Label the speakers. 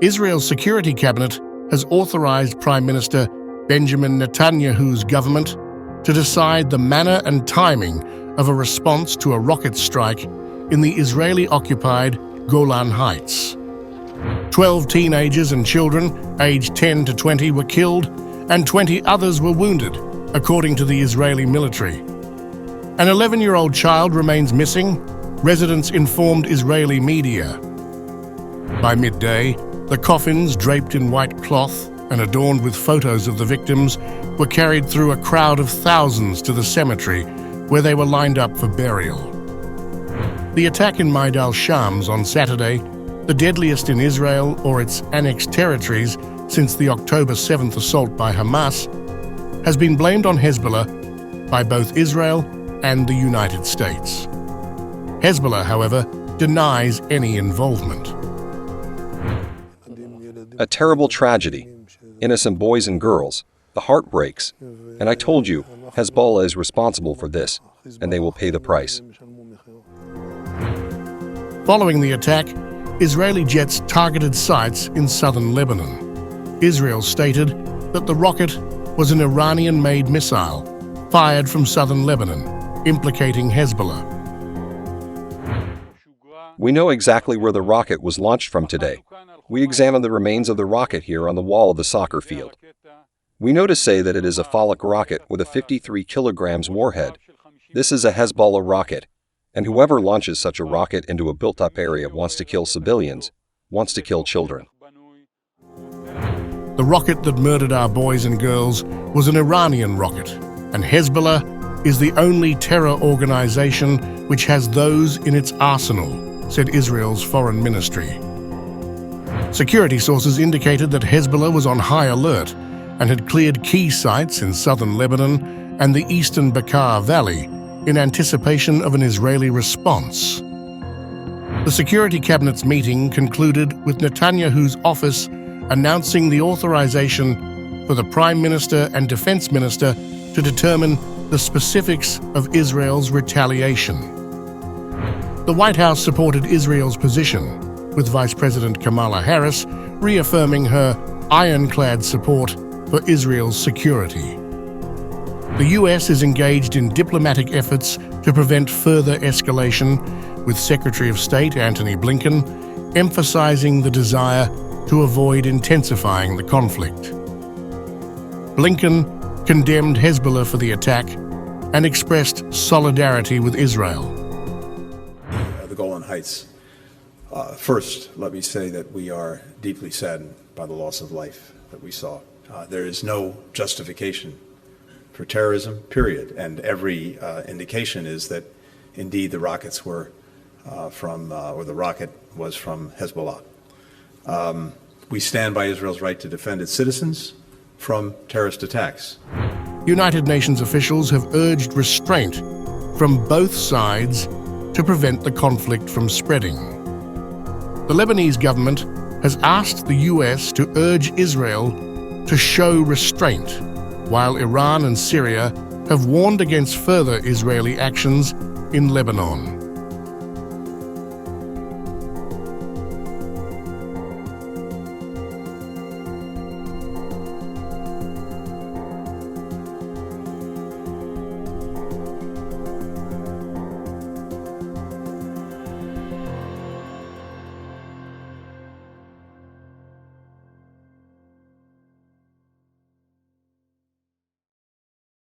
Speaker 1: Israel's Security Cabinet has authorized Prime Minister Benjamin Netanyahu's government to decide the manner and timing of a response to a rocket strike in the Israeli-occupied Golan Heights. 12 teenagers and children aged 10 to 20 were killed and 20 others were wounded, according to the Israeli military. An 11-year-old child remains missing, residents informed Israeli media. By midday, the coffins, draped in white cloth and adorned with photos of the victims, were carried through a crowd of thousands to the cemetery, where they were lined up for burial. The attack in Maid al-Shams on Saturday, the deadliest in Israel or its annexed territories since the October 7th assault by Hamas, has been blamed on Hezbollah by both Israel and the United States. Hezbollah, however, denies any involvement.
Speaker 2: A terrible tragedy. Innocent boys and girls. The heart breaks. And I told you, Hezbollah is responsible for this, and they will pay the price.
Speaker 1: Following the attack, Israeli jets targeted sites in southern Lebanon. Israel stated that the rocket was an Iranian-made missile fired from southern Lebanon, implicating Hezbollah.
Speaker 2: We know exactly where the rocket was launched from today. We examined the remains of the rocket here on the wall of the soccer field. We know to say that it is a phallic rocket with a 53 kilograms warhead. This is a Hezbollah rocket, and whoever launches such a rocket into a built-up area wants to kill civilians, wants to kill children.
Speaker 1: The rocket that murdered our boys and girls was an Iranian rocket, and Hezbollah is the only terror organization which has those in its arsenal, said Israel's foreign ministry. Security sources indicated that Hezbollah was on high alert and had cleared key sites in southern Lebanon and the eastern Bekaa Valley in anticipation of an Israeli response. The Security Cabinet's meeting concluded with Netanyahu's office announcing the authorization for the Prime Minister and Defense Minister to determine the specifics of Israel's retaliation. The White House supported Israel's position, with Vice President Kamala Harris reaffirming her ironclad support for Israel's security. The U.S. is engaged in diplomatic efforts to prevent further escalation, with Secretary of State Antony Blinken emphasizing the desire to avoid intensifying the conflict. Blinken condemned Hezbollah for the attack and expressed solidarity with Israel.
Speaker 3: The Golan Heights. First, let me say that we are deeply saddened by the loss of life that we saw. There is no justification for terrorism, period. And every indication is that indeed the rockets were the rocket was from Hezbollah. We stand by Israel's right to defend its citizens from terrorist attacks.
Speaker 1: United Nations officials have urged restraint from both sides to prevent the conflict from spreading. The Lebanese government has asked the U.S. to urge Israel to show restraint, while Iran and Syria have warned against further Israeli actions in Lebanon.